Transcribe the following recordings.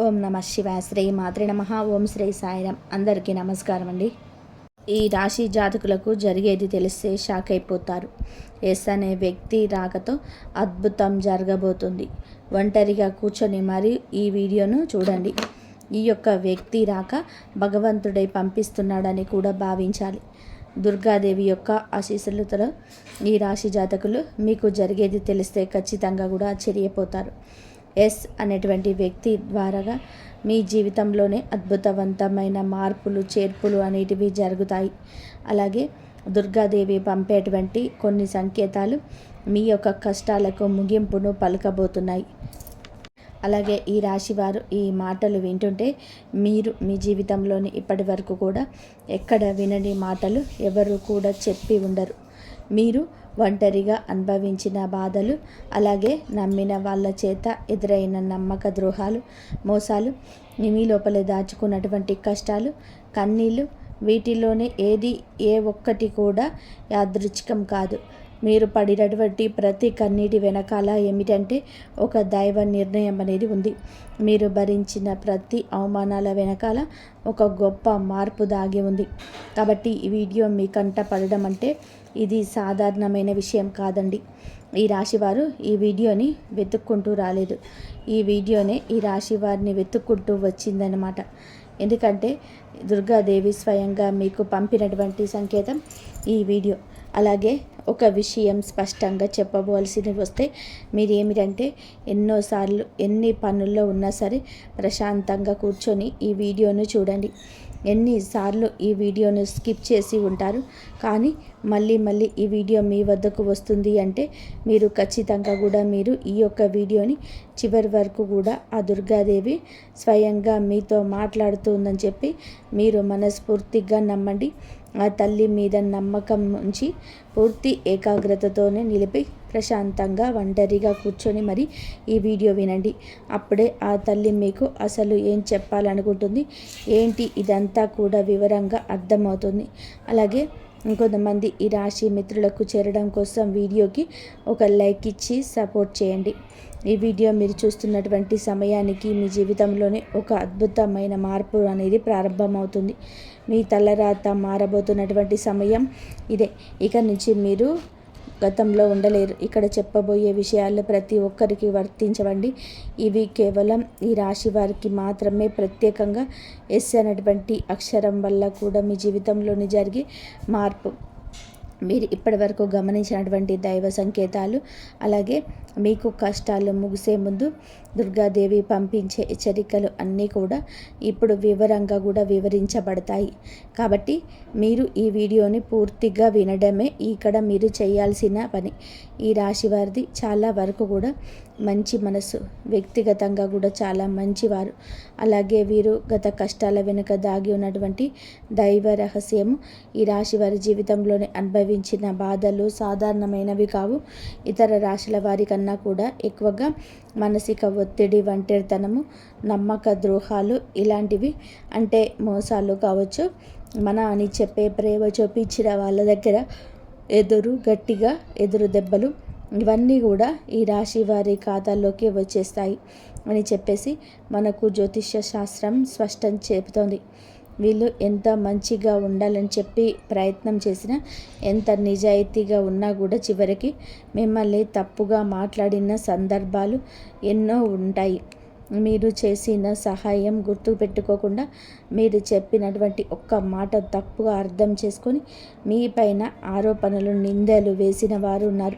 ఓం నమ శివాయ. శ్రీ మాత్రే నమః. ఓం శ్రీ సాయిరాం. అందరికీ నమస్కారం అండి. ఈ రాశి జాతకులకు జరిగేది తెలిస్తే షాక్ అయిపోతారు. ఎస్ అనే వ్యక్తి రాకతో అద్భుతం జరగబోతుంది. ఒంటరిగా కూర్చొని మరి ఈ వీడియోను చూడండి. ఈ యొక్క వ్యక్తి రాక భగవంతుడై పంపిస్తున్నాడని కూడా భావించాలి. దుర్గాదేవి యొక్క ఆశీస్సులతో ఈ రాశి జాతకులు మీకు జరిగేది తెలిస్తే ఖచ్చితంగా కూడా ఆశ్చర్యపోతారు. ఎస్ అనేటువంటి వ్యక్తి ద్వారాగా మీ జీవితంలోనే అద్భుతవంతమైన మార్పులు చేర్పులు అనేటివి జరుగుతాయి. అలాగే దుర్గాదేవి పంపేటువంటి కొన్ని సంకేతాలు మీ యొక్క కష్టాలకు ముగింపును పలకబోతున్నాయి. అలాగే ఈ రాశివారు ఈ మాటలు వింటుంటే మీరు మీ జీవితంలోని ఇప్పటి వరకు కూడా ఎక్కడ వినని మాటలు ఎవరు కూడా చెప్పి ఉండరు. మీరు ఒంటరిగా అనుభవించిన బాధలు, అలాగే నమ్మిన వాళ్ళ చేత ఎదురైన నమ్మక ద్రోహాలు, మోసాలు, మీ లోపలే దాచుకున్నటువంటి కష్టాలు, కన్నీళ్ళు, వీటిలోనే ఏ ఒక్కటి కూడా యాదృచ్ఛికం కాదు. మీరు పడినటువంటి ప్రతి కన్నీటి వెనకాల ఏమిటంటే ఒక దైవ నిర్ణయం అనేది ఉంది. మీరు భరించిన ప్రతి అవమానాల వెనకాల ఒక గొప్ప మార్పు దాగి ఉంది. కాబట్టి ఈ వీడియో మీ కంట పడడం అంటే ఇది సాధారణమైన విషయం కాదండి. ఈ రాశివారు ఈ వీడియోని వెతుక్కుంటూ రాలేదు. ఈ వీడియోనే ఈ రాశి వారిని వెతుక్కుంటూ వచ్చిందనమాట. ఎందుకంటే దుర్గాదేవి స్వయంగా మీకు పంపినటువంటి సంకేతం ఈ వీడియో. అలాగే ఒక విషయం స్పష్టంగా చెప్పవలసి వస్తే మీరు ఏమిటంటే ఎన్నోసార్లు ఎన్ని పనుల్లో ఉన్నా సరే ప్రశాంతంగా కూర్చొని ఈ వీడియోను చూడండి. ఎన్నిసార్లు ఈ వీడియోను స్కిప్ చేసి ఉంటారు, కానీ మళ్ళీ ఈ వీడియో మీ వద్దకు వస్తుంది అంటే మీరు ఖచ్చితంగా కూడా మీరు ఈ యొక్క వీడియోని చివరి వరకు కూడా ఆ దుర్గాదేవి స్వయంగా మీతో మాట్లాడుతుందని చెప్పి మీరు మనస్ఫూర్తిగా నమ్మండి. ఆ తల్లి మీద నమ్మకం ఉంచి పూర్తి ఏకాగ్రతతోనే నిలిపి ప్రశాంతంగా ఒంటరిగా కూర్చొని మరి ఈ వీడియో వినండి. అప్పుడే ఆ తల్లి మీకు అసలు ఏం చెప్పాలనుకుంటుంది ఏంటి ఇదంతా కూడా వివరంగా అర్థమవుతుంది. అలాగే ఇంకొంతమంది ఈ రాశి మిత్రులకు చేరడం కోసం వీడియోకి ఒక లైక్ ఇచ్చి సపోర్ట్ చేయండి. ఈ వీడియో మీరు చూస్తున్నటువంటి సమయానికి మీ జీవితంలోనే ఒక అద్భుతమైన మార్పు అనేది ప్రారంభమవుతుంది. మీ తలరాత మారబోతున్నటువంటి సమయం ఇదే. ఇక నుంచి మీరు గతంలో ఉండలేరు. ఇక్కడ చెప్పబోయే విషయాలు ప్రతి ఒక్కరికి వర్తించవండి. ఇవి కేవలం ఈ రాశి వారికి మాత్రమే ప్రత్యేకంగా ఎస్ అనేటువంటి అక్షరం వల్ల కూడా మీ జీవితంలోని జరిగే మార్పు, మీరు ఇప్పటివరకు గమనించినటువంటి దైవ సంకేతాలు, అలాగే మీకు కష్టాలు ముగిసే ముందు దుర్గాదేవి పంపించే హెచ్చరికలు అన్నీ కూడా ఇప్పుడు వివరంగా కూడా వివరించబడతాయి. కాబట్టి మీరు ఈ వీడియోని పూర్తిగా వినడమే ఇక్కడ మీరు చేయాల్సిన పని. ఈ రాశి వారిది చాలా వరకు కూడా మంచి మనసు, వ్యక్తిగతంగా కూడా చాలా మంచివారు. అలాగే వీరు గత కష్టాల వెనుక దాగి ఉన్నటువంటి దైవ రహస్యము, ఈ రాశి వారి జీవితంలోనే అనుభవించిన బాధలు సాధారణమైనవి కావు. ఇతర రాశుల వారి కన్నా కూడా ఎక్కువగా మానసిక ఒత్తిడి, ఒంటరితనము, నమ్మక ద్రోహాలు ఇలాంటివి అంటే మోసాలు కావచ్చు, మన అని చెప్పే ప్రేమ చూపించిన వాళ్ళ దగ్గర గట్టిగా ఎదురు దెబ్బలు, ఇవన్నీ కూడా ఈ రాశి వారి ఖాతాల్లోకి వచ్చేస్తాయి అని చెప్పేసి మనకు జ్యోతిష్య శాస్త్రం స్పష్టం చెబుతోంది. వీళ్ళు ఎంత మంచిగా ఉండాలని చెప్పి ప్రయత్నం చేసినా, ఎంత నిజాయితీగా ఉన్నా కూడా చివరికి మిమ్మల్ని తప్పుగా మాట్లాడిన సందర్భాలు ఎన్నో ఉంటాయి. మీరు చేసిన సహాయం గుర్తు పెట్టుకోకుండా మీరు చెప్పినటువంటి ఒక్క మాట తప్పుగా అర్థం చేసుకొని మీ పైన ఆరోపణలు, నిందలు వేసిన వారు ఉన్నారు.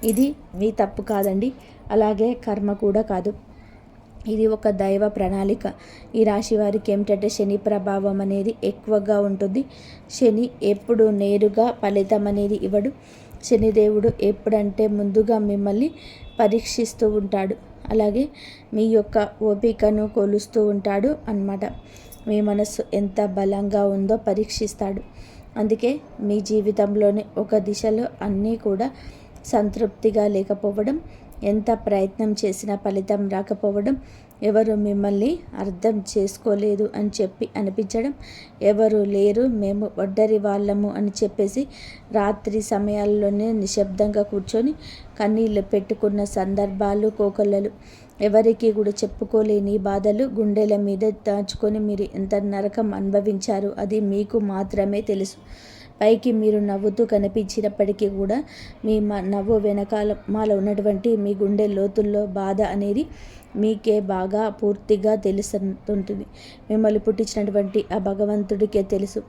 ఇది మీ తప్పు కాదండి, అలాగే కర్మ కూడా కాదు. ఇది ఒక దైవ ప్రణాళిక. ఈ రాశి వారికి ఏమిటంటే శని ప్రభావం అనేది ఎక్కువగా ఉంటుంది. శని ఎప్పుడు నేరుగా ఫలితం అనేది ఇవ్వడు. శనిదేవుడు ఎప్పుడంటే ముందుగా మిమ్మల్ని పరీక్షిస్తూ ఉంటాడు. అలాగే మీ యొక్క ఓపికను కొలుస్తూ ఉంటాడు అన్నమాట. మీ మనస్సు ఎంత బలంగా ఉందో పరీక్షిస్తాడు. అందుకే మీ జీవితంలోని ఒక దిశలో అన్నీ కూడా సంతృప్తిగా లేకపోవడం, ఎంత ప్రయత్నం చేసినా ఫలితం రాకపోవడం, ఎవరు మిమ్మల్ని అర్థం చేసుకోలేదు అని చెప్పి అనిపించడం, ఎవరు లేరు మేము ఒంటరి వాళ్ళము అని చెప్పేసి రాత్రి సమయాల్లోనే నిశ్శబ్దంగా కూర్చొని కన్నీళ్ళు పెట్టుకున్న సందర్భాలు కోకొల్లలు. ఎవరికి కూడా చెప్పుకోలేని బాధలు గుండెల మీద దాచుకొని మీరు ఎంత నరకం అనుభవించారు అది మీకు మాత్రమే తెలుసు. పైకి మీరు నవ్వుతూ కనిపించినప్పటికీ కూడా మీ నవ్వు వెనకాల మాలో ఉన్నటువంటి మీ గుండె లోతుల్లో బాధ అనేది మీకే బాగా పూర్తిగా తెలుస్తుంటుంది. మిమ్మల్ని పుట్టించినటువంటి ఆ భగవంతుడికే తెలుసు.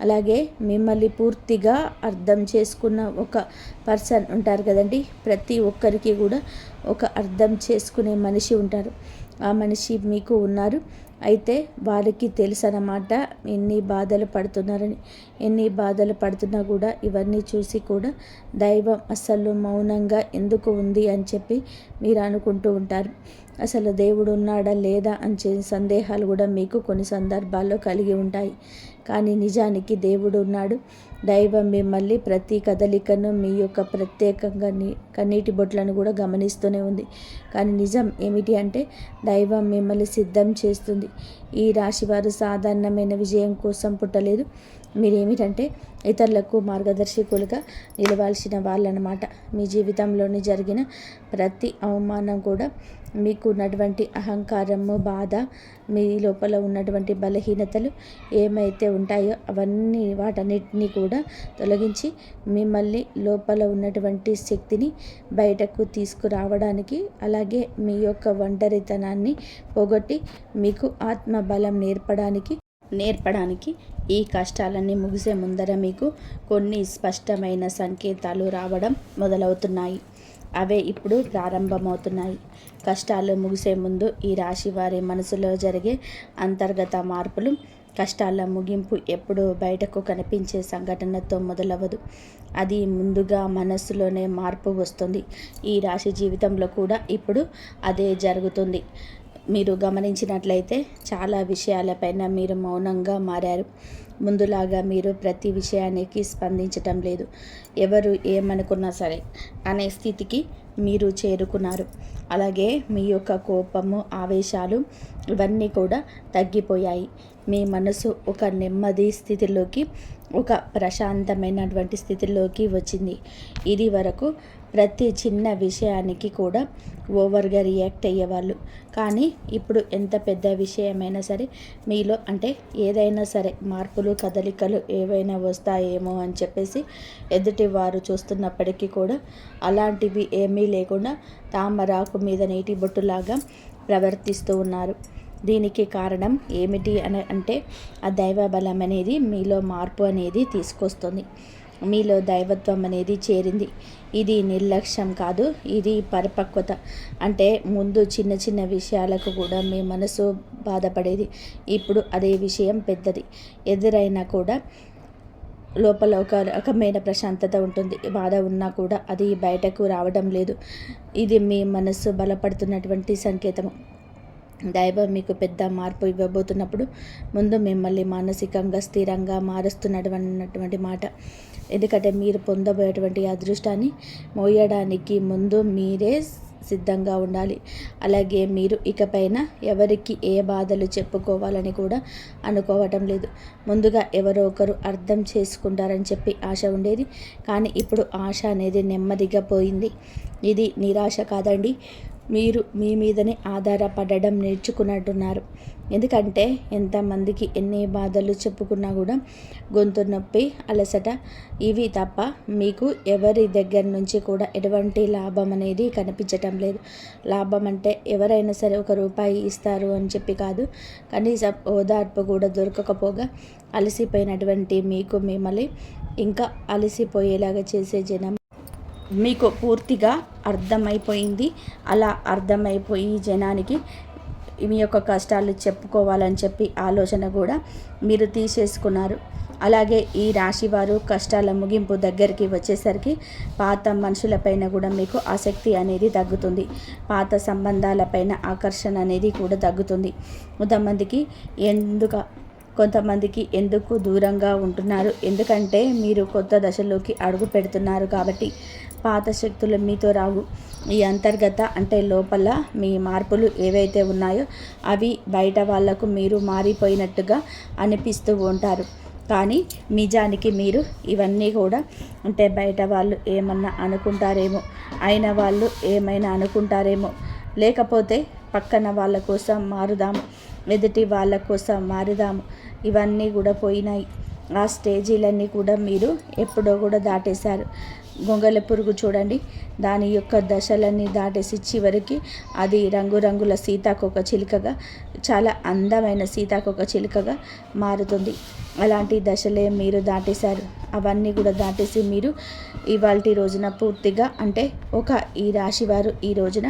అలాగే మిమ్మల్ని పూర్తిగా అర్థం చేసుకున్న ఒక పర్సన్ ఉంటారు కదండి. ప్రతి ఒక్కరికి కూడా ఒక అర్థం చేసుకునే మనిషి ఉంటారు. ఆ మనిషి మీకు ఉన్నారు. అయితే వారికి తెలుసు అన్నమాట ఎన్ని బాధలు పడుతున్నారని. ఎన్ని బాధలు పడుతున్నా కూడా ఇవన్నీ చూసి కూడా దైవం అసలు మౌనంగా ఎందుకు ఉంది అని చెప్పి మీరు అనుకుంటూ ఉంటారు. అసలు దేవుడు ఉన్నాడా లేదా అని సందేహాలు కూడా మీకు కొన్ని సందర్భాల్లో కలిగి ఉంటాయి. కానీ నిజానికి దేవుడు ఉన్నాడు. దైవం మిమ్మల్ని ప్రతి కదలికను మీ యొక్క ప్రత్యేకంగా కన్నీటి బొట్లను కూడా గమనిస్తూనే ఉంది. కానీ నిజం ఏమిటి అంటే దైవం మిమ్మల్ని సిద్ధం చేస్తుంది. ఈ రాశివారు సాధారణమైన విజయం కోసం పుట్టలేదు. మీరేమిటంటే ఇతరులకు మార్గదర్శకులుగా నిలవాల్సిన వాళ్ళనమాట. మీ జీవితంలోని జరిగిన ప్రతి అవమానం కూడా మీకు ఉన్నటువంటి అహంకారము, బాధ, మీ లోపల ఉన్నటువంటి బలహీనతలు ఏమైతే ఉంటాయో అవన్నీ వాటన్నిటినీ కూడా తొలగించి మిమ్మల్ని లోపల ఉన్నటువంటి శక్తిని బయటకు తీసుకురావడానికి, అలాగే మీ యొక్క ఒంటరితనాన్ని పోగొట్టి మీకు ఆత్మబలం నేర్పడానికి ఈ కష్టాలన్నీ ముగిసే ముందర మీకు కొన్ని స్పష్టమైన సంకేతాలు రావడం మొదలవుతున్నాయి. అవే ఇప్పుడు ప్రారంభమవుతున్నాయి. కష్టాలు ముగిసే ముందు ఈ రాశి వారి మనసులో జరిగే అంతర్గత మార్పులు, కష్టాల ముగింపు ఎప్పుడూ బయటకు కనిపించే సంఘటనతో మొదలవ్వదు. అది ముందుగా మనస్సులోనే మార్పు వస్తుంది. ఈ రాశి జీవితంలో కూడా ఇప్పుడు అదే జరుగుతుంది. మీరు గమనించినట్లయితే చాలా విషయాలపైన మీరు మౌనంగా మారారు. ముందులాగా మీరు ప్రతి విషయానికి స్పందించటం లేదు. ఎవరు ఏమనుకున్నా సరే అనే స్థితికి మీరు చేరుకున్నారు. అలాగే మీ యొక్క కోపము, ఆవేశాలు ఇవన్నీ కూడా తగ్గిపోయాయి. మీ మనసు ఒక నెమ్మది స్థితిలోకి, ఒక ప్రశాంతమైనటువంటి స్థితిలోకి వచ్చింది. ఇది వరకు ప్రతి చిన్న విషయానికి కూడా ఓవర్గా రియాక్ట్ అయ్యేవాళ్ళు. కానీ ఇప్పుడు ఎంత పెద్ద విషయమైనా సరే మీలో అంటే ఏదైనా సరే మార్పులు, కదలికలు ఏవైనా వస్తాయేమో అని చెప్పేసి ఎదుటి వారు చూస్తున్నప్పటికీ కూడా అలాంటివి ఏమీ లేకుండా తామరాకు మీద నీటి బొట్టులాగా ప్రవర్తిస్తూ ఉన్నారు. దీనికి కారణం ఏమిటి అంటే ఆ దైవ బలం అనేది మీలో మార్పు అనేది తీసుకొస్తుంది. మీలో దైవత్వం అనేది చేరింది. ఇది నిర్లక్ష్యం కాదు, ఇది పరిపక్వత. అంటే ముందు చిన్న చిన్న విషయాలకు కూడా మీ మనసు బాధపడేది. ఇప్పుడు అదే విషయం పెద్దది ఎదురైనా కూడా లోపల ఒక రకమైన ప్రశాంతత ఉంటుంది. బాధ ఉన్నా కూడా అది బయటకు రావడం లేదు. ఇది మీ మనసు బలపడుతున్నటువంటి సంకేతము. దైవం మీకు పెద్ద మార్పు ఇవ్వబోతున్నప్పుడు ముందు మిమ్మల్ని మానసికంగా స్థిరంగా మారుస్తున్నటువంటి మాట. ఎందుకంటే మీరు పొందబోయేటువంటి అదృష్టాన్ని మోయడానికి ముందు మీరే సిద్ధంగా ఉండాలి. అలాగే మీరు ఇకపైన ఎవరికి ఏ బాధలు చెప్పుకోవాలని కూడా అనుకోవటం లేదు. ముందుగా ఎవరో ఒకరు అర్థం చేసుకుంటారని చెప్పి ఆశ ఉండేది. కానీ ఇప్పుడు ఆశ అనేది నెమ్మదిగా పోయింది. ఇది నిరాశ కాదండి, మీరు మీ మీదనే ఆధారపడడం నేర్చుకున్నట్టున్నారు. ఎందుకంటే ఎంతమందికి ఎన్ని బాధలు చెప్పుకున్నా కూడా గొంతు నొప్పి, అలసట ఇవి తప్ప మీకు ఎవరి దగ్గర నుంచి కూడా ఎటువంటి లాభం అనేది కనిపించటం లేదు. లాభం అంటే ఎవరైనా సరే ₹1 ఇస్తారు అని చెప్పి కాదు, కనీసం ఓదార్పు కూడా దొరకకపోగా అలసిపోయినటువంటి మీకు మిమ్మల్ని ఇంకా అలసిపోయేలాగా చేసే జనం మీకు పూర్తిగా అర్థమైపోయింది. అలా అర్థమైపోయి జనానికి మీ యొక్క కష్టాలు చెప్పుకోవాలని చెప్పి ఆలోచన కూడా మీరు తీసేసుకున్నారు. అలాగే ఈ రాశి వారు కష్టాల ముగింపు దగ్గరికి వచ్చేసరికి పాత మనుషులపైన కూడా మీకు ఆసక్తి అనేది తగ్గుతుంది. పాత సంబంధాలపైన ఆకర్షణ అనేది కూడా తగ్గుతుంది. కొంతమందికి ఎందుకు దూరంగా ఉంటున్నారు? ఎందుకంటే మీరు కొత్త దశలోకి అడుగు పెడుతున్నారు కాబట్టి. పాత శక్తులు మీతో రావు. ఈ అంతర్గత అంటే లోపల మీ మార్పులు ఏవైతే ఉన్నాయో అవి బయట వాళ్లకు మీరు మారిపోయినట్టుగా అనిపిస్తూ ఉంటారు. కానీ నిజానికి మీరు ఇవన్నీ కూడా అంటే బయట వాళ్ళు ఏమన్నా అనుకుంటారేమో, అయిన వాళ్ళు ఏమైనా అనుకుంటారేమో, లేకపోతే పక్కన వాళ్ళ కోసం మారుదాము, ఎదుటి వాళ్ళ కోసం మారుదాము, ఇవన్నీ కూడా పోయినాయి. ఆ స్టేజీలన్నీ కూడా మీరు ఎప్పుడో కూడా దాటేశారు. గొంగళి పురుగు చూడండి, దాని యొక్క దశలన్నీ దాటేసి చివరికి అది రంగురంగుల సీతాకోక చిలుకగా, చాలా అందమైన సీతాకోక చిలుకగా మారుతుంది. అలాంటి దశలే మీరు దాటేశారు. అవన్నీ కూడా దాటేసి మీరు ఇవాల్టి రోజున పూర్తిగా అంటే ఈ రాశి వారు ఈ రోజున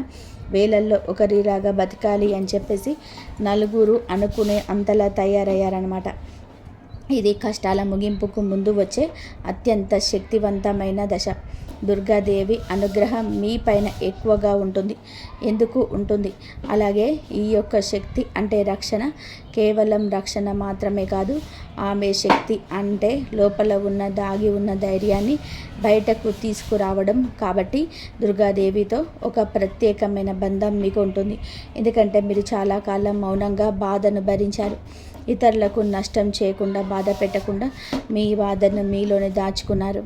వేలల్లో ఒకరిలాగా బతకాలి అని చెప్పేసి నలుగురు అనుకునే అంతలా తయారయ్యారనమాట. ఇది కష్టాల ముగింపుకు ముందు వచ్చే అత్యంత శక్తివంతమైన దశ. దుర్గాదేవి అనుగ్రహం మీ పైన ఎక్కువగా ఉంటుంది. ఎందుకు ఉంటుంది? అలాగే ఈ యొక్క శక్తి అంటే రక్షణ, కేవలం రక్షణ మాత్రమే కాదు, ఆమె శక్తి అంటే లోపల ఉన్న దాగి ఉన్న ధైర్యాన్ని బయటకు తీసుకురావడం. కాబట్టి దుర్గాదేవితో ఒక ప్రత్యేకమైన బంధం మీకు ఉంటుంది. ఎందుకంటే మీరు చాలా కాలం మౌనంగా బాధను భరించారు. ఇతరులకు నష్టం చేయకుండా, బాధ పెట్టకుండా మీ బాధను మీలోనే దాచుకున్నారు.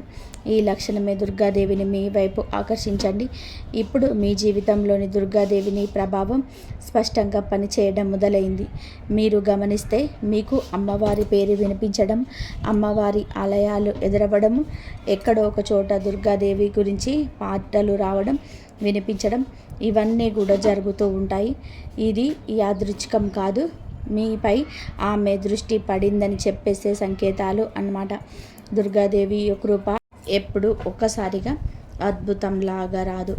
ఈ లక్షణమే దుర్గాదేవిని మీ వైపు ఆకర్షించండి. ఇప్పుడు మీ జీవితంలోని దుర్గాదేవిని ప్రభావం స్పష్టంగా పనిచేయడం మొదలైంది. మీరు గమనిస్తే మీకు అమ్మవారి పేరు వినిపించడం, అమ్మవారి ఆలయాలు ఎదురవ్వడము, ఎక్కడో ఒక చోట దుర్గాదేవి గురించి పాటలు రావడం, వినిపించడం, ఇవన్నీ కూడా జరుగుతూ ఉంటాయి. ఇది యాదృచ్ఛికం కాదు, మీపై ఆమె దృష్టి పడిందని చెప్పేసే సంకేతాలు అన్నమాట. దుర్గాదేవి కృప ఎప్పుడు ఒక్కసారిగా అద్భుతంలాగా రాదు.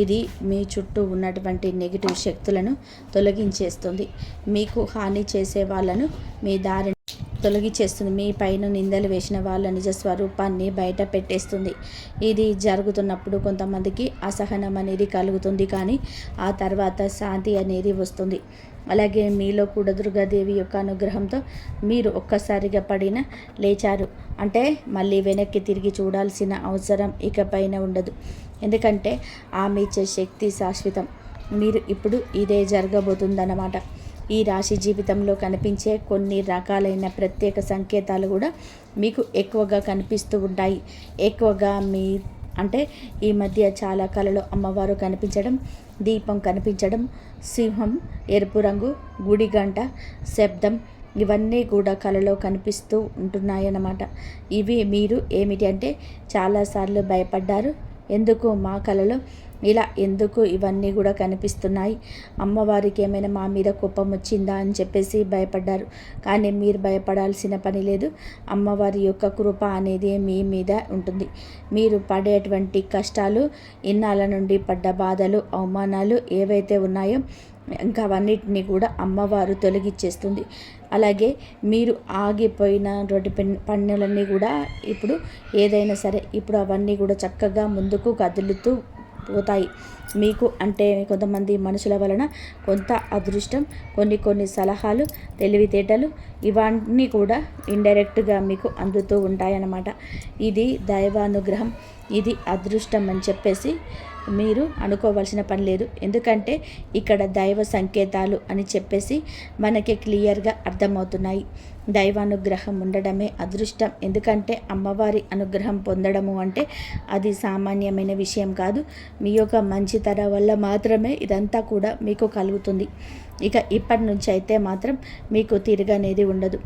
ఇది మీ చుట్టూ ఉన్నటువంటి నెగిటివ్ శక్తులను తొలగించేస్తుంది. మీకు హాని చేసే వాళ్ళను మీ దారి తొలగించేస్తుంది. మీ పైన నిందలు వేసిన వాళ్ళ నిజ స్వరూపాన్ని బయట పెట్టేస్తుంది. ఇది జరుగుతున్నప్పుడు కొంతమందికి అసహనం అనేది కలుగుతుంది, కానీ ఆ తర్వాత శాంతి అనేది వస్తుంది. అలాగే మీలో కూడా దుర్గాదేవి యొక్క అనుగ్రహంతో మీరు ఒక్కసారిగా పడిన లేచారు అంటే మళ్ళీ వెనక్కి తిరిగి చూడాల్సిన అవసరం ఇకపైన ఉండదు. ఎందుకంటే ఆమె ఇచ్చే శక్తి శాశ్వతం. మీరు ఇప్పుడు ఇదే జరగబోతుందన్నమాట. ఈ రాశి జీవితంలో కనిపించే కొన్ని రకాలైన ప్రత్యేక సంకేతాలు కూడా మీకు ఎక్కువగా కనిపిస్తూ ఉంటాయి. ఎక్కువగా అంటే ఈ మధ్య చాలా కళలో అమ్మవారు కనిపించడం, దీపం కనిపించడం, సింహం, ఎరుపు రంగు, గుడి గంట శబ్దం, ఇవన్నీ కూడా కళలో కనిపిస్తూ ఉంటున్నాయన్నమాట. ఇవి మీరు ఏమిటి అంటే చాలాసార్లు భయపడ్డారు. ఎందుకు మా కళలో ఇలా ఎందుకు ఇవన్నీ కూడా కనిపిస్తున్నాయి, అమ్మవారికి ఏమైనా మా మీద కోపం వచ్చిందా అని చెప్పేసి భయపడ్డారు. కానీ మీరు భయపడాల్సిన పని లేదు. అమ్మవారి యొక్క కృప అనేది మీ మీద ఉంటుంది. మీరు పడేటువంటి కష్టాలు, ఇన్నాళ్ళ నుండి పడ్డ బాధలు, అవమానాలు ఏవైతే ఉన్నాయో ఇంకా అవన్నిటినీ కూడా అమ్మవారు తొలగించేస్తుంది. అలాగే మీరు ఆగిపోయిన పనులన్నీ కూడా ఇప్పుడు ఏదైనా సరే ఇప్పుడు అవన్నీ కూడా చక్కగా ముందుకు కదులుతూ పోతాయి. మీకు అంటే కొంతమంది మనుషుల వలన కొంత అదృష్టం, కొన్ని సలహాలు, తెలివితేటలు, ఇవన్నీ కూడా ఇండైరెక్ట్గా మీకు అందుతూ ఉంటాయన్నమాట. ఇది దైవానుగ్రహం, ఇది అదృష్టం అని చెప్పేసి మీరు అనుకోవాల్సిన పని లేదు. ఎందుకంటే ఇక్కడ దైవ సంకేతాలు అని చెప్పేసి మనకి క్లియర్గా అర్థమవుతున్నాయి. దైవానుగ్రహం ఉండడమే అదృష్టం. ఎందుకంటే అమ్మవారి అనుగ్రహం పొందడము అంటే అది సామాన్యమైన విషయం కాదు. మీ యొక్క మంచితనం వల్ల మాత్రమే ఇదంతా కూడా మీకు కలుగుతుంది. ఇక ఇప్పటి నుంచి అయితే మాత్రం మీకు తిరగనేది ఉండదు.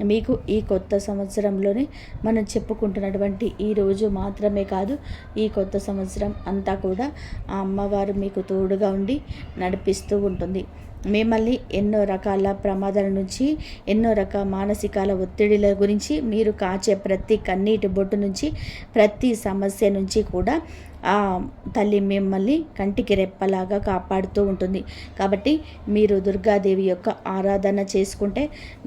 మీకు ఈ కొత్త సంవత్సరంలోనే మనం చెప్పుకుంటున్నటువంటి ఈ రోజు మాత్రమే కాదు, ఈ కొత్త సంవత్సరం అంతా కూడా ఆ అమ్మవారు మీకు తోడుగా ఉండి నడిపిస్తూ ఉంటుంది. మిమ్మల్ని ఎన్నో రకాల ప్రమాదాల నుంచి, ఎన్నో రకాల మానసికాల ఒత్తిడిల గురించి, మీరు కాచే ప్రతి కన్నీటి బొట్టు నుంచి, ప్రతి సమస్య నుంచి కూడా ఆ తల్లి మిమ్మల్ని కంటికి రెప్పలాగా కాపాడుతూ ఉంటుంది. కాబట్టి మీరు దుర్గాదేవి యొక్క ఆరాధన చేసుకుంటే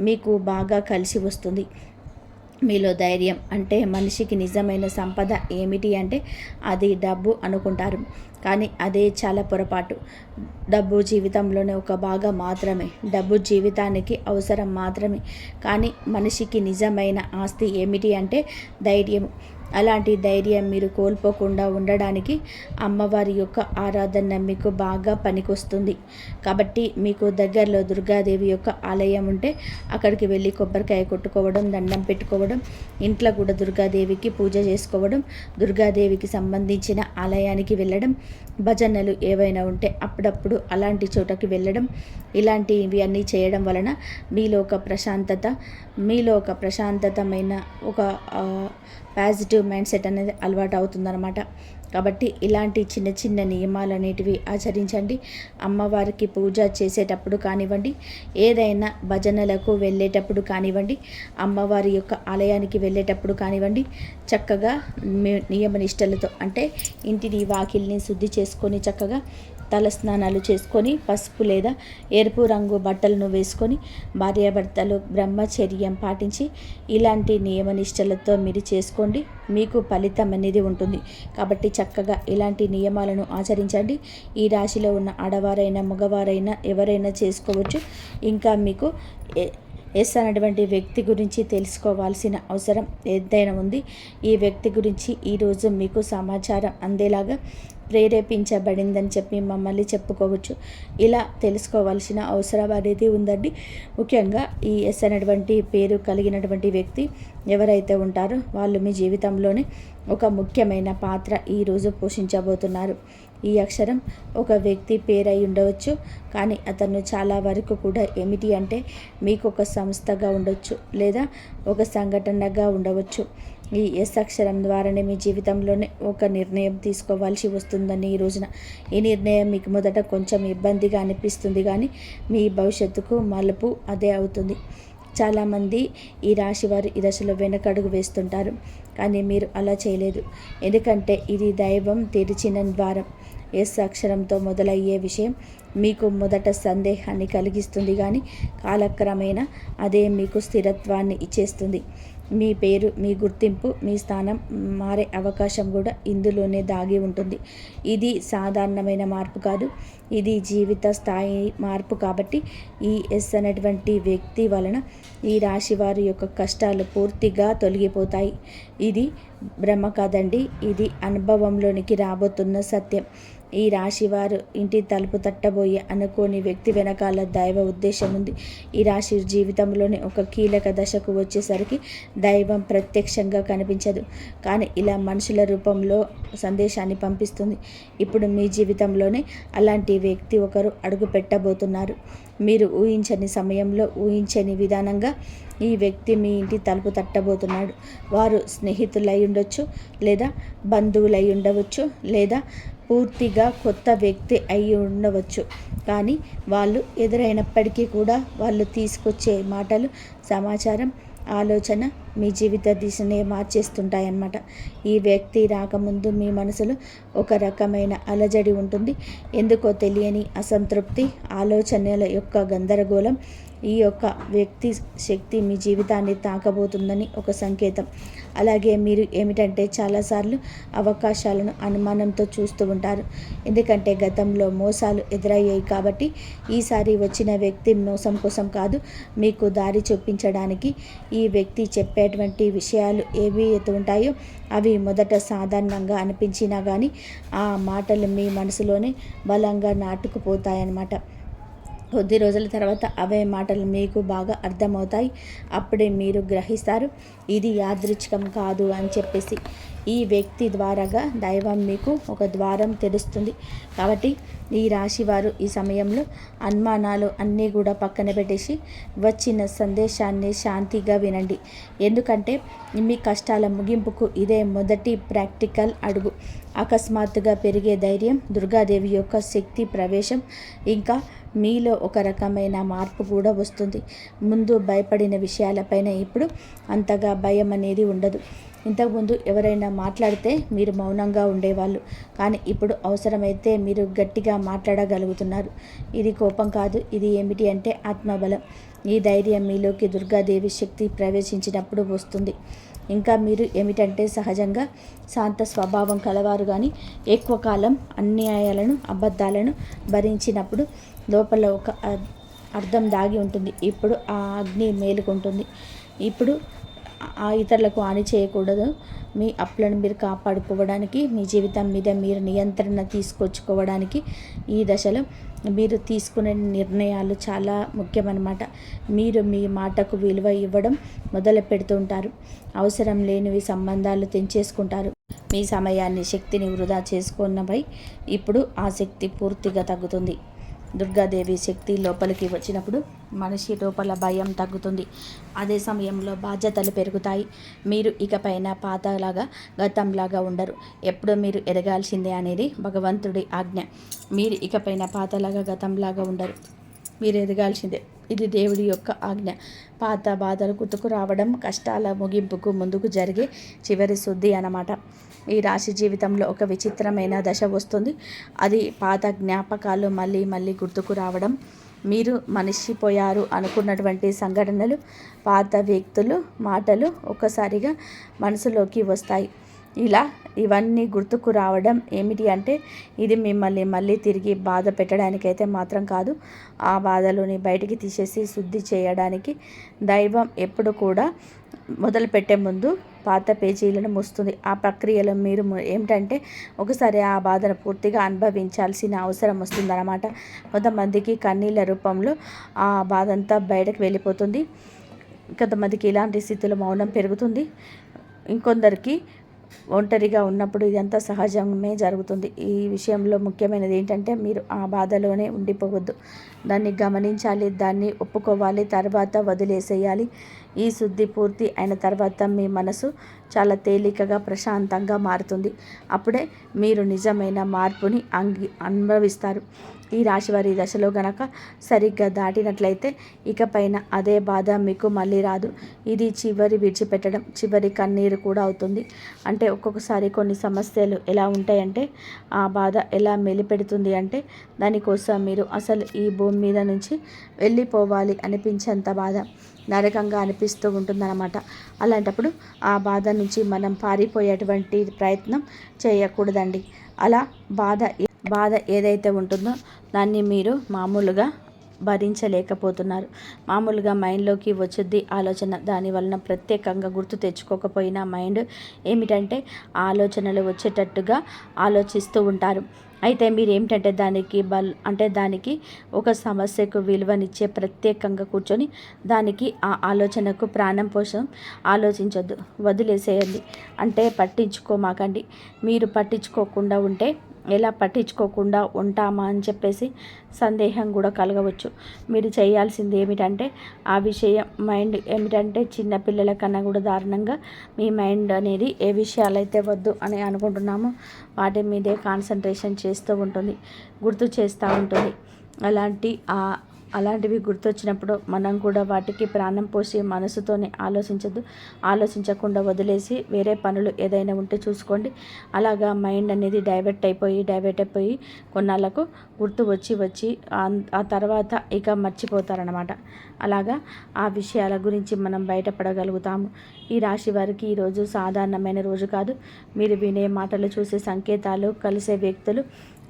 మీకు బాగా కలిసి వస్తుంది. మీలో ధైర్యం అంటే మనిషికి నిజమైన సంపద ఏమిటి అంటే అది డబ్బు అనుకుంటారు, కానీ అదే చాలా పొరపాటు. డబ్బు జీవితంలోనే ఒక భాగం మాత్రమే, డబ్బు జీవితానికి అవసరం మాత్రమే. కానీ మనిషికి నిజమైన ఆస్తి ఏమిటి అంటే ధైర్యం. అలాంటి ధైర్యం మీరు కోల్పోకుండా ఉండడానికి అమ్మవారి యొక్క ఆరాధన మీకు బాగా పనికొస్తుంది. కాబట్టి మీకు దగ్గరలో దుర్గాదేవి యొక్క ఆలయం ఉంటే అక్కడికి వెళ్ళి కొబ్బరికాయ కొట్టుకోవడం, దండం పెట్టుకోవడం, ఇంట్లో కూడా దుర్గాదేవికి పూజ చేసుకోవడం, దుర్గాదేవికి సంబంధించిన ఆలయానికి వెళ్ళడం, భజనలు ఏవైనా ఉంటే అప్పుడప్పుడు అలాంటి చోటకి వెళ్ళడం, ఇలాంటివి అన్నీ చేయడం వలన మీలో ఒక ప్రశాంతతమైన ఒక పాజిటివ్ మైండ్ సెట్ అనేది అలవాటు అవుతుందన్నమాట. కాబట్టి ఇలాంటి చిన్న చిన్న నియమాలు అనేటివి ఆచరించండి. అమ్మవారికి పూజ చేసేటప్పుడు కానివ్వండి, ఏదైనా భజనలకు వెళ్ళేటప్పుడు కానివ్వండి, అమ్మవారి యొక్క ఆలయానికి వెళ్ళేటప్పుడు కానివ్వండి, చక్కగా నియమనిష్టలతో అంటే ఇంటిని వాకిల్ని శుద్ధి చేసుకొని చక్కగా తల స్నానాలు చేసుకొని పసుపు లేదా ఎరుపు రంగు బట్టలను వేసుకొని భార్యాభర్తలు బ్రహ్మచర్యం పాటించి ఇలాంటి నియమనిష్టలతో మీరు చేసుకోండి. మీకు ఫలితం అనేది ఉంటుంది. కాబట్టి చక్కగా ఇలాంటి నియమాలను ఆచరించండి. ఈ రాశిలో ఉన్న ఆడవారైనా మగవారైనా ఎవరైనా చేసుకోవచ్చు. ఇంకా మీకు ఎస్ అన్నటువంటి వ్యక్తి గురించి తెలుసుకోవాల్సిన అవసరం ఎంతైనా ఉంది. ఈ వ్యక్తి గురించి ఈరోజు మీకు సమాచారం అందేలాగా ప్రేరేపించబడిందని చెప్పి మమ్మల్ని చెప్పుకోవచ్చు. ఇలా తెలుసుకోవాల్సిన అవసరం అనేది ఉందండి. ముఖ్యంగా ఈ ఎస్ అనేటువంటి పేరు కలిగినటువంటి వ్యక్తి ఎవరైతే ఉంటారో వాళ్ళు మీ జీవితంలోనే ఒక ముఖ్యమైన పాత్ర ఈరోజు పోషించబోతున్నారు. ఈ అక్షరం ఒక వ్యక్తి పేరై ఉండవచ్చు, కానీ అతను చాలా వరకు కూడా ఏమిటి అంటే మీకు ఒక సంస్థగా ఉండొచ్చు లేదా ఒక సంఘటనగా ఉండవచ్చు. ఈ ఎస్ అక్షరం ద్వారానే మీ జీవితంలోనే ఒక నిర్ణయం తీసుకోవాల్సి వస్తుందని ఈ రోజున. ఈ నిర్ణయం మీకు మొదట కొంచెం ఇబ్బందిగా అనిపిస్తుంది, కానీ మీ భవిష్యత్తుకు మలుపు అదే అవుతుంది. చాలామంది ఈ రాశి వారు ఈ దశలో వెనకడుగు వేస్తుంటారు, కానీ మీరు అలా చేయలేదు. ఎందుకంటే ఇది దైవం తెరిచిన ద్వారం. ఎస్ అక్షరంతో మొదలయ్యే విషయం మీకు మొదట సందేహాన్ని కలిగిస్తుంది, కానీ కాలక్రమేణా అదే మీకు స్థిరత్వాన్ని ఇచ్చేస్తుంది. మీ పేరు, మీ గుర్తింపు, మీ స్థానం మారే అవకాశం కూడా ఇందులోనే దాగి ఉంటుంది. ఇది సాధారణమైన మార్పు కాదు, ఇది జీవిత స్థాయి మార్పు. కాబట్టి ఈ ఎస్ అనేటువంటి వ్యక్తి వలన ఈ రాశి వారి యొక్క కష్టాలు పూర్తిగా తొలగిపోతాయి. ఇది భ్రమ కాదండి, ఇది అనుభవంలోనికి రాబోతున్న సత్యం. ఈ రాశివారు ఇంటి తలుపు తట్టబోయే అనుకోని వ్యక్తి వెనకాల దైవ ఉద్దేశం ఉంది. ఈ రాశి జీవితంలోనే ఒక కీలక దశకు వచ్చేసరికి దైవం ప్రత్యక్షంగా కనిపించదు, కానీ ఇలా మనుషుల రూపంలో సందేశాన్ని పంపిస్తుంది. ఇప్పుడు మీ జీవితంలోనే అలాంటి వ్యక్తి ఒకరు అడుగు పెట్టబోతున్నారు. మీరు ఊహించని సమయంలో, ఊహించని విధానంగా ఈ వ్యక్తి మీ ఇంటి తలుపు తట్టబోతున్నాడు. వారు స్నేహితులై ఉండొచ్చు, లేదా బంధువులై ఉండవచ్చు, లేదా పూర్తిగా కొత్త వ్యక్తి అయి ఉండవచ్చు. కానీ వాళ్ళు ఎదురైనప్పటికీ కూడా వాళ్ళు తీసుకొచ్చే మాటలు, సమాచారం, ఆలోచన మీ జీవిత దిశనే మార్చేస్తుంటాయన్నమాట. ఈ వ్యక్తి రాకముందు మీ మనసులో ఒక రకమైన అలజడి ఉంటుంది. ఎందుకో తెలియని అసంతృప్తి, ఆలోచనల యొక్క గందరగోళం. ఈ యొక్క వ్యక్తి శక్తి మీ జీవితాన్ని తాకబోతుందని ఒక సంకేతం. అలాగే మీరు ఏమిటంటే చాలాసార్లు అవకాశాలను అనుమానంతో చూస్తూ ఉంటారు. ఎందుకంటే గతంలో మోసాలు ఎదురయ్యాయి. కాబట్టి ఈసారి వచ్చిన వ్యక్తి మోసం కోసం కాదు, మీకు దారి చూపించడానికి. ఈ వ్యక్తి చెప్పేటువంటి విషయాలు ఏవి ఉంటాయో అవి మొదట సాధారణంగా అనిపించినా కానీ ఆ మాటలు మీ మనసులోనే బలంగా నాటుకుపోతాయన్నమాట. కొద్ది రోజుల తర్వాత అవే మాటలు మీకు బాగా అర్థమవుతాయి. అప్పుడే మీరు గ్రహిస్తారు ఇది యాదృచ్ఛికం కాదు అని చెప్పేసి. ఈ వ్యక్తి ద్వారాగా దైవం మీకు ఒక ద్వారం తెరుస్తుంది. కాబట్టి ఈ రాశి వారు ఈ సమయంలో అనుమానాలు అన్నీ కూడా పక్కన పెట్టేసి వచ్చిన సందేశాన్ని శాంతిగా వినండి. ఎందుకంటే మీ కష్టాల ముగింపుకు ఇదే మొదటి ప్రాక్టికల్ అడుగు. అకస్మాత్తుగా పెరిగే ధైర్యం, దుర్గాదేవి యొక్క శక్తి ప్రవేశం, ఇంకా మీలో ఒక రకమైన మార్పు కూడా వస్తుంది. ముందు భయపడిన విషయాలపైన ఇప్పుడు అంతగా భయం అనేది ఉండదు. ఇంతకుముందు ఎవరైనా మాట్లాడితే మీరు మౌనంగా ఉండేవాళ్ళు, కానీ ఇప్పుడు అవసరమైతే మీరు గట్టిగా మాట్లాడగలుగుతున్నారు. ఇది కోపం కాదు, ఇది ఏమిటి అంటే ఆత్మబలం. ఈ ధైర్యం మీలోకి దుర్గాదేవి శక్తి ప్రవేశించినప్పుడు వస్తుంది. ఇంకా మీరు ఏమిటంటే సహజంగా శాంత స్వభావం కలవారు, కానీ ఎక్కువ కాలం అన్యాయాలను, అబద్ధాలను భరించినప్పుడు లోపల ఒక అర్థం దాగి ఉంటుంది. ఇప్పుడు ఆ అగ్ని మేలుకుంటుంది. ఇప్పుడు ఆ ఇతరులకు హాని చేయకూడదు. మీ అప్పులను మీరు కాపాడుకోవడానికి, మీ జీవితం మీద మీరు నియంత్రణ తీసుకొచ్చుకోవడానికి ఈ దశలో మీరు తీసుకునే నిర్ణయాలు చాలా ముఖ్యమన్నమాట. మీరు మీ మాటకు విలువ ఇవ్వడం మొదలు పెడుతుంటారు. అవసరం లేనివి సంబంధాలు తెంచేసుకుంటారు. మీ సమయాన్ని శక్తిని వృధా చేసుకున్నపై ఇప్పుడు ఆ శక్తి పూర్తిగా తగ్గుతుంది. దుర్గాదేవి శక్తి లోపలికి వచ్చినప్పుడు మనిషి లోపల భయం తగ్గుతుంది. అదే సమయంలో బాధ్యతలు పెరుగుతాయి. మీరు ఇకపైన పాతలాగా గతంలాగా ఉండరు. ఎప్పుడు మీరు ఎదగాల్సిందే అనేది భగవంతుడి ఆజ్ఞ. మీరు ఇకపైన పాతలాగా గతంలాగా ఉండరు. మీరు ఎదగాల్సిందే. ఇది దేవుడి యొక్క ఆజ్ఞ. పాత బాధలు గుర్తుకు రావడం కష్టాల ముగింపుకు ముందుకు జరిగే చివరి శుద్ధి అన్నమాట. ఈ రాశి జీవితంలో ఒక విచిత్రమైన దశ వస్తుంది. అది పాత జ్ఞాపకాలు మళ్ళీ మళ్ళీ గుర్తుకు రావడం. మీరు మనిషిపోయారు అనుకున్నటువంటి సంఘటనలు, పాత వ్యక్తులు, మాటలు ఒక్కసారిగా మనసులోకి వస్తాయి. ఇవన్నీ గుర్తుకు రావడం ఏమిటి అంటే, ఇది మిమ్మల్ని మళ్ళీ తిరిగి బాధ పెట్టడానికైతే మాత్రం కాదు. ఆ బాధలోని బయటికి తీసేసి శుద్ధి చేయడానికి దైవం ఎప్పుడు కూడా మొదలుపెట్టే ముందు పాత పేజీలను మూస్తుంది. ఆ ప్రక్రియలో మీరు ఏమిటంటే ఒకసారి ఆ బాధను పూర్తిగా అనుభవించాల్సిన అవసరం వస్తుందన్నమాట. కొంతమందికి కన్నీళ్ళ రూపంలో ఆ బాధ అంతా బయటకు వెళ్ళిపోతుంది. కొంతమందికి ఇలాంటి స్థితిలో మౌనం పెరుగుతుంది. ఇంకొందరికి ఒంటరిగా ఉన్నప్పుడు ఇదంతా సహజమే జరుగుతుంది. ఈ విషయంలో ముఖ్యమైనది ఏంటంటే మీరు ఆ బాధలోనే ఉండిపోవద్దు. దాన్ని గమనించాలి, దాన్ని ఒప్పుకోవాలి, తర్వాత వదిలేసేయాలి. ఈ శుద్ధి పూర్తి అయిన తర్వాత మీ మనసు చాలా తేలికగా ప్రశాంతంగా మారుతుంది. అప్పుడే మీరు నిజమైన మార్పుని అనుభవిస్తారు. ఈ రాశివారి దశలో గనక సరిగ్గా దాటినట్లయితే ఇకపైన అదే బాధ మీకు మళ్ళీ రాదు. ఇది చివరి విడిచిపెట్టడం, చివరి కన్నీరు కూడా అవుతుంది. అంటే ఒక్కొక్కసారి కొన్ని సమస్యలు ఎలా ఉంటాయంటే ఆ బాధ ఎలా మెలిపెడుతుంది అంటే దానికోసం మీరు అసలు ఈ భూమి మీద నుంచి వెళ్ళిపోవాలి అనిపించేంత బాధ నరకంగా అనిపిస్తూ ఉంటుందన్నమాట. అలాంటప్పుడు ఆ బాధ నుంచి మనం పారిపోయేటువంటి ప్రయత్నం చేయకూడదండి. అలా బాధ ఏదైతే ఉంటుందో దాన్ని మీరు మామూలుగా భరించలేకపోతున్నారు. మామూలుగా మైండ్లోకి వచ్చుద్ది ఆలోచన. దానివలన ప్రత్యేకంగా గుర్తు తెచ్చుకోకపోయినా మైండ్ ఏమిటంటే ఆలోచనలు వచ్చేటట్టుగా ఆలోచిస్తూ ఉంటారు. అయితే మీరు ఏమిటంటే దానికి ఒక సమస్యకు విలువనిచ్చే ప్రత్యేకంగా కూర్చొని దానికి ఆ ఆలోచనకు ప్రాణం కోసం ఆలోచించొద్దు, వదిలేసేయండి. అంటే పట్టించుకోమాకండి. మీరు పట్టించుకోకుండా ఉంటే ఎలా పట్టించుకోకుండా ఉంటామా అని చెప్పేసి సందేహం కూడా కలగవచ్చు. మీరు చేయాల్సింది ఏమిటంటే ఆ విషయం మైండ్ ఏమిటంటే చిన్నపిల్లల కన్నా కూడా దారుణంగా మీ మైండ్ అనేది ఏ విషయాలైతే వద్దు అని అనుకుంటున్నామో వాటి మీదే కాన్సన్ట్రేషన్ చేస్తూ ఉంటుంది, గుర్తు చేస్తూ ఉంటుంది. అలాంటివి గుర్తొచ్చినప్పుడు మనం కూడా వాటికి ప్రాణం పోసి మనసుతోనే ఆలోచించకుండా వదిలేసి వేరే పనులు ఏదైనా ఉంటే చూసుకోండి. అలాగా మైండ్ అనేది డైవర్ట్ అయిపోయి కొన్నాళ్ళకు గుర్తు వచ్చి ఆ తర్వాత ఇక మర్చిపోతారనమాట. అలాగా ఆ విషయాల గురించి మనం బయటపడగలుగుతాము. ఈ రాశి వారికి ఈరోజు సాధారణమైన రోజు కాదు. మీరు వినే మాటలు, చూసే సంకేతాలు, కలిసే వ్యక్తులు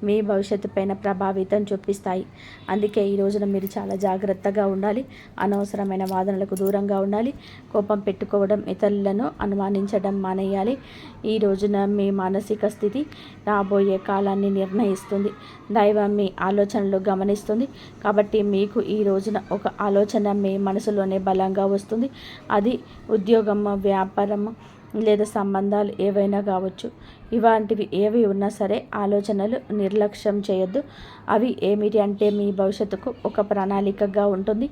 మీ భవిష్యత్తు పైన ప్రభావితం చూపిస్తాయి. అందుకే ఈ రోజున మీరు చాలా జాగ్రత్తగా ఉండాలి. అనవసరమైన వాదనలకు దూరంగా ఉండాలి. కోపం పెట్టుకోవడం, ఇతరులను అనుమానించడం మానేయాలి. ఈ రోజున మీ మానసిక స్థితి రాబోయే కాలాన్ని నిర్ణయిస్తుంది. దైవం మీ ఆలోచనలు గమనిస్తుంది. కాబట్టి మీకు ఈ రోజున ఒక ఆలోచన మీ మనసులోనే బలంగా వస్తుంది. అది ఉద్యోగం, వ్యాపారం లేదా సంబంధాలు ఏవైనా కావచ్చు. ఇలాంటివి ఏవి ఉన్నా సరే ఆలోచనలు నిర్లక్ష్యం చేయొద్దు. అవి ఏమిటి అంటే మీ భవిష్యత్తుకు ఒక ప్రణాళికగా ఉంటుంది.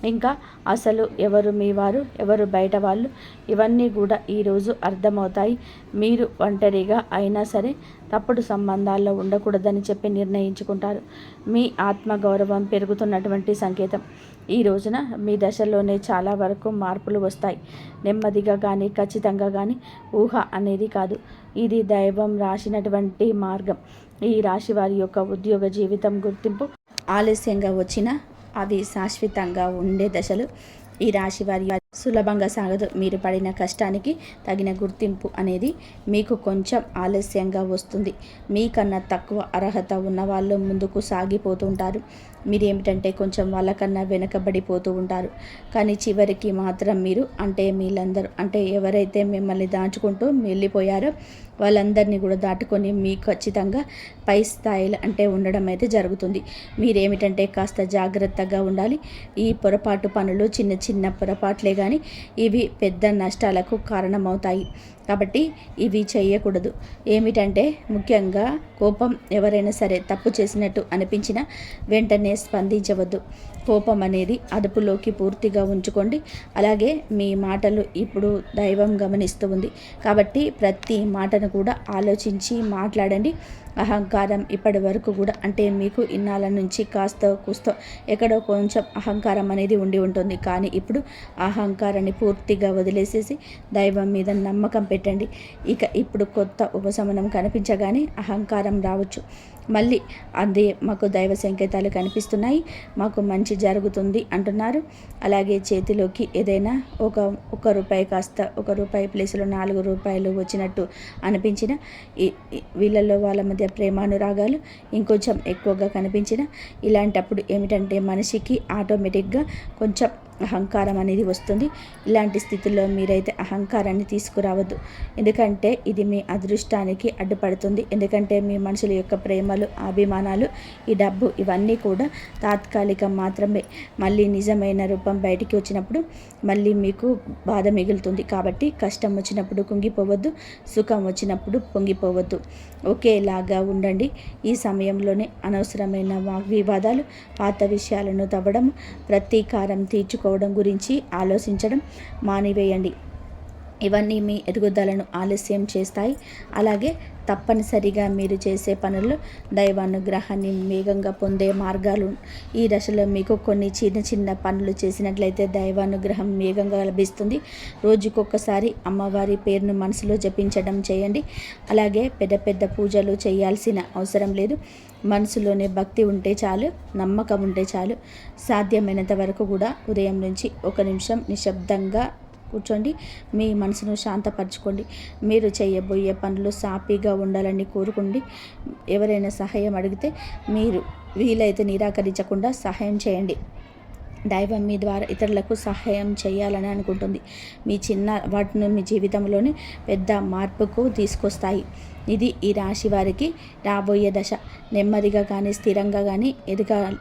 ఇంకా అసలు ఎవరు మీ వారు, ఎవరు బయట వాళ్ళు, ఇవన్నీ కూడా ఈరోజు అర్థమవుతాయి. మీరు ఒంటరిగా అయినా సరే తప్పుడు సంబంధాల్లో ఉండకూడదని చెప్పి నిర్ణయించుకుంటారు. మీ ఆత్మగౌరవం పెరుగుతున్నటువంటి సంకేతం. ఈ రోజున మీ దశలోనే చాలా వరకు మార్పులు వస్తాయి. నెమ్మదిగా కానీ ఖచ్చితంగా కానీ ఊహ అనేది కాదు, ఇది దైవం రాసినటువంటి మార్గం. ఈ రాశి వారి యొక్క ఉద్యోగ జీవితం గుర్తింపు ఆలస్యంగా వచ్చినా అవి శాశ్వతంగా ఉండే దశలు. ఈ రాశి వారి సులభంగా సాగదు. మీరు పడిన కష్టానికి తగిన గుర్తింపు అనేది మీకు కొంచెం ఆలస్యంగా వస్తుంది. మీకన్నా తక్కువ అర్హత ఉన్న వాళ్ళు ముందుకు సాగిపోతుంటారు. మీరేమిటంటే కొంచెం వాళ్ళకన్నా వెనకబడిపోతూ ఉంటారు. కానీ చివరికి మాత్రం మీరు అంటే ఎవరైతే మిమ్మల్ని దాచుకుంటూ వెళ్ళిపోయారో వాళ్ళందరినీ కూడా దాటుకొని మీకు ఖచ్చితంగా పై స్థాయిలో ఉండడం అయితే జరుగుతుంది. మీరేమిటంటే కాస్త జాగ్రత్తగా ఉండాలి. ఈ పొరపాటు పనులు చిన్న చిన్న పొరపాట్లే కానీ ఇవి పెద్ద నష్టాలకు కారణమవుతాయి. కాబట్టి ఇవి చేయకూడదు. ఏమిటంటే ముఖ్యంగా కోపం, ఎవరైనా సరే తప్పు చేసినట్టు అనిపించినా వెంటనే స్పందించవద్దు. కోపం అనేది అదుపులోకి పూర్తిగా ఉంచుకోండి. అలాగే మీ మాటలు ఇప్పుడు దైవం గమనిస్తూ ఉంది కాబట్టి ప్రతి మాటను కూడా ఆలోచించి మాట్లాడండి. అహంకారం ఇప్పటి వరకు కూడా అంటే మీకు ఇన్నాళ్ళ నుంచి కాస్త కూస్తో ఎక్కడో కొంచెం అహంకారం అనేది ఉండి ఉంటుంది. కానీ ఇప్పుడు అహంకారాన్ని పూర్తిగా వదిలేసేసి దైవం మీద నమ్మకం పెట్టండి. ఇప్పుడు కొత్త ఉపశమనం కనిపించగానే అహంకారం రావచ్చు. మళ్ళీ అదే మాకు దైవ సంకేతాలు కనిపిస్తున్నాయి, మాకు మంచి జరుగుతుంది అంటున్నారు. అలాగే చేతిలోకి ఏదైనా ఒక రూపాయి కాస్త రూపాయి ప్లేస్లో 4 రూపాయలు వచ్చినట్టు అనిపించిన, వీళ్ళల్లో వాళ్ళ మధ్య ప్రేమానురాగాలు ఇంకొంచెం ఎక్కువగా కనిపించిన, ఇలాంటప్పుడు ఏమిటంటే మనిషికి ఆటోమేటిక్గా కొంచెం అహంకారం అనేది వస్తుంది. ఇలాంటి స్థితిలో మీరైతే అహంకారాన్ని తీసుకురావద్దు. ఎందుకంటే ఇది మీ అదృష్టానికి అడ్డుపడుతుంది. ఎందుకంటే మీ మనుషుల యొక్క ప్రేమలు, అభిమానాలు, ఈ డబ్బు ఇవన్నీ కూడా తాత్కాలికం మాత్రమే. మళ్ళీ నిజమైన రూపం బయటికి వచ్చినప్పుడు మళ్ళీ మీకు బాధ మిగులుతుంది. కాబట్టి కష్టం వచ్చినప్పుడు కుంగిపోవద్దు, సుఖం వచ్చినప్పుడు పొంగిపోవద్దు. ఒకేలాగా ఉండండి. ఈ సమయంలోనే అనవసరమైన వాగ్వివాదాలు, పాత విషయాలను తవ్వడం, ప్రతీకారం తీర్చుకోవడం గురించి ఆలోచించడం మానివేయండి. ఇవన్నీ మీ ఎదుగుదలను ఆలస్యం చేస్తాయి. అలాగే తప్పనిసరిగా మీరు చేసే పనుల్లో దైవానుగ్రహాన్ని వేగంగా పొందే మార్గాలు. ఈ దశలో మీకు కొన్ని చిన్న పనులు చేసినట్లయితే దైవానుగ్రహం వేగంగా లభిస్తుంది. రోజుకొకసారి అమ్మవారి పేరును మనసులో జపించడం చేయండి. అలాగే పెద్ద పూజలు చేయాల్సిన అవసరం లేదు. మనసులోనే భక్తి ఉంటే చాలు, నమ్మకం ఉంటే చాలు. సాధ్యమైనంత వరకు కూడా ఉదయం నుంచి 1 నిమిషం నిశ్శబ్దంగా కూర్చోండి. మీ మనసును శాంతపరచుకోండి. మీరు చేయబోయే పనులు సాఫీగా ఉండాలని కోరుకోండి. ఎవరైనా సహాయం అడిగితే మీరు వీలైతే నిరాకరించకుండా సహాయం చేయండి. దైవం మీ ద్వారా ఇతరులకు సహాయం చేయాలని అనుకుంటుంది. మీ చిన్న వాటిని మీ జీవితంలోని పెద్ద మార్పుకు తీసుకొస్తాయి. ఇది ఈ రాశి వారికి రాబోయే దశ. నెమ్మదిగా కానీ స్థిరంగా కానీ ఎదగాలి.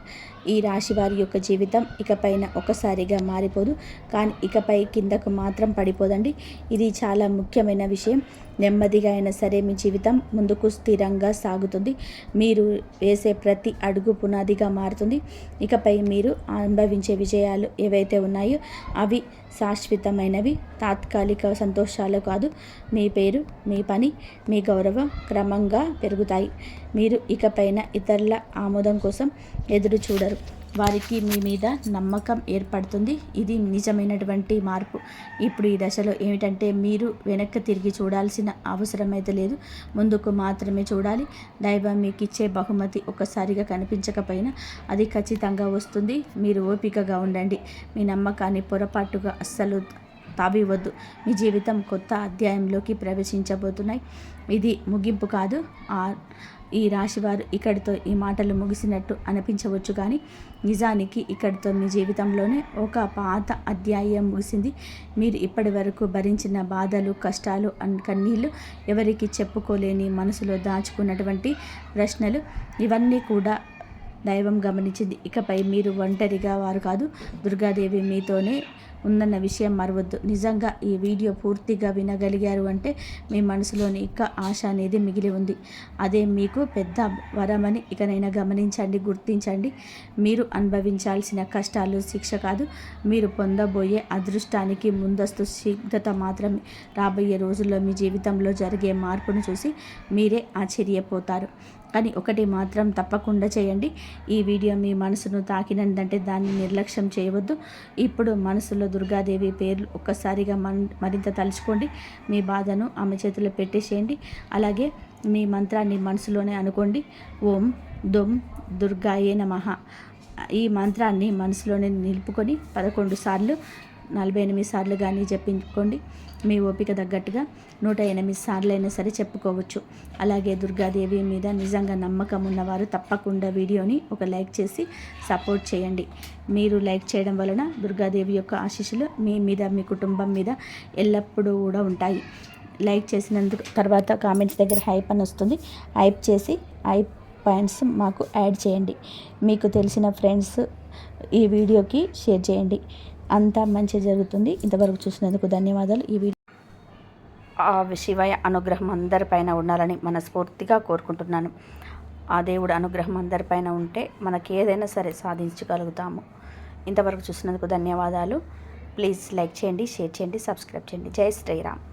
ఈ రాశి వారి యొక్క జీవితం ఇకపైన ఒకసారిగా మారిపోదు, కానీ ఇకపై కిందకు మాత్రం పడిపోదండి. ఇది చాలా ముఖ్యమైన విషయం. నెమ్మదిగా అయినా సరే మీ జీవితం ముందుకు స్థిరంగా సాగుతుంది. మీరు వేసే ప్రతి అడుగు పునాదిగా మారుతుంది. ఇకపై మీరు అనుభవించే విజయాలు ఏవైతే ఉన్నాయో అవి శాశ్వతమైనవి, తాత్కాలిక సంతోషాలు కాదు. మీ పేరు, మీ పని, మీ గౌరవం క్రమంగా పెరుగుతాయి. మీరు ఇకపైన ఇతరుల ఆమోదం కోసం ఎదురు చూడరు. వారికి మీ మీద నమ్మకం ఏర్పడుతుంది. ఇది నిజమైనటువంటి మార్పు. ఇప్పుడు ఈ దశలో ఏమిటంటే మీరు వెనక్కి తిరిగి చూడాల్సిన అవసరం అయితే లేదు, ముందుకు మాత్రమే చూడాలి. దైవం మీకు ఇచ్చే బహుమతి ఒక్కసారిగా కనిపించకపోయినా అది ఖచ్చితంగా వస్తుంది. మీరు ఓపికగా ఉండండి. మీ నమ్మకాన్ని పొరపాటుగా అస్సలు తావివద్దు. మీ జీవితం కొత్త అధ్యాయంలోకి ప్రవేశించబోతున్నాయి. ఇది ముగింపు కాదు. ఈ రాశివారు ఇక్కడితో ఈ మాటలు ముగిసినట్టు అనిపించవచ్చు, కానీ నిజానికి ఇక్కడితో మీ జీవితంలోనే ఒక పాత అధ్యాయం ముగిసింది. మీరు ఇప్పటి వరకు భరించిన బాధలు, కష్టాలు, కన్నీళ్ళు, ఎవరికి చెప్పుకోలేని మనసులో దాచుకున్నటువంటి ప్రశ్నలు, ఇవన్నీ కూడా దైవం గమనించింది. ఇకపై మీరు ఒంటరిగా వారు కాదు, దుర్గాదేవి మీతోనే ఉందన్న విషయం మరవద్దు. నిజంగా ఈ వీడియో పూర్తిగా వినగలిగారు అంటే మీ మనసులోని ఇక ఆశ అనేది మిగిలి ఉంది. అదే మీకు పెద్ద వరమని ఇకనైనా గమనించండి, గుర్తించండి. మీరు అనుభవించాల్సిన కష్టాలు శిక్ష కాదు, మీరు పొందబోయే అదృష్టానికి ముందస్తు సిద్ధత మాత్రమే. రాబోయే రోజుల్లో మీ జీవితంలో జరిగే మార్పును చూసి మీరే ఆశ్చర్యపోతారు. కానీ ఒకటి మాత్రం తప్పకుండా చేయండి. ఈ వీడియో మీ మనసును తాకినందంటే దాన్ని నిర్లక్ష్యం చేయవద్దు. ఇప్పుడు మనసులో దుర్గాదేవి పేర్లు ఒక్కసారిగా మరింత తలుచుకోండి. మీ బాధను ఆమె చేతిలో పెట్టేసేయండి. అలాగే మీ మంత్రాన్ని మనసులోనే అనుకోండి. ఓం దుమ్ దుర్గాయే నమః. ఈ మంత్రాన్ని మనసులోనే నిలుపుకొని 11 సార్లు 48 సార్లు కానీ చెప్పుకోండి. మీ ఓపిక తగ్గట్టుగా 108 సార్లు అయినా సరే చెప్పుకోవచ్చు. అలాగే దుర్గాదేవి మీద నిజంగా నమ్మకం ఉన్నవారు తప్పకుండా వీడియోని ఒక లైక్ చేసి సపోర్ట్ చేయండి. మీరు లైక్ చేయడం వలన దుర్గాదేవి యొక్క ఆశీస్సులు మీ మీద, మీ కుటుంబం మీద ఎల్లప్పుడూ కూడా ఉంటాయి. లైక్ చేసినందుకు తర్వాత కామెంట్స్ దగ్గర హైప్ అని వస్తుంది. హైప్ చేసి హైప్ పాయింట్స్ మాకు యాడ్ చేయండి. మీకు తెలిసిన ఫ్రెండ్స్ ఈ వీడియోకి షేర్ చేయండి. అంతా మంచి జరుగుతుంది. ఇంతవరకు చూసినందుకు ధన్యవాదాలు. ఈ వీడియో ఆ శివయ్య అనుగ్రహం అందరిపైన ఉండాలని మనస్ఫూర్తిగా కోరుకుంటున్నాను. ఆ దేవుడు అనుగ్రహం అందరిపైన ఉంటే మనకి ఏదైనా సరే సాధించగలుగుతాము. ఇంతవరకు చూసినందుకు ధన్యవాదాలు. ప్లీజ్ లైక్ చేయండి, షేర్ చేయండి, సబ్స్క్రైబ్ చేయండి. జై శ్రీరామ్.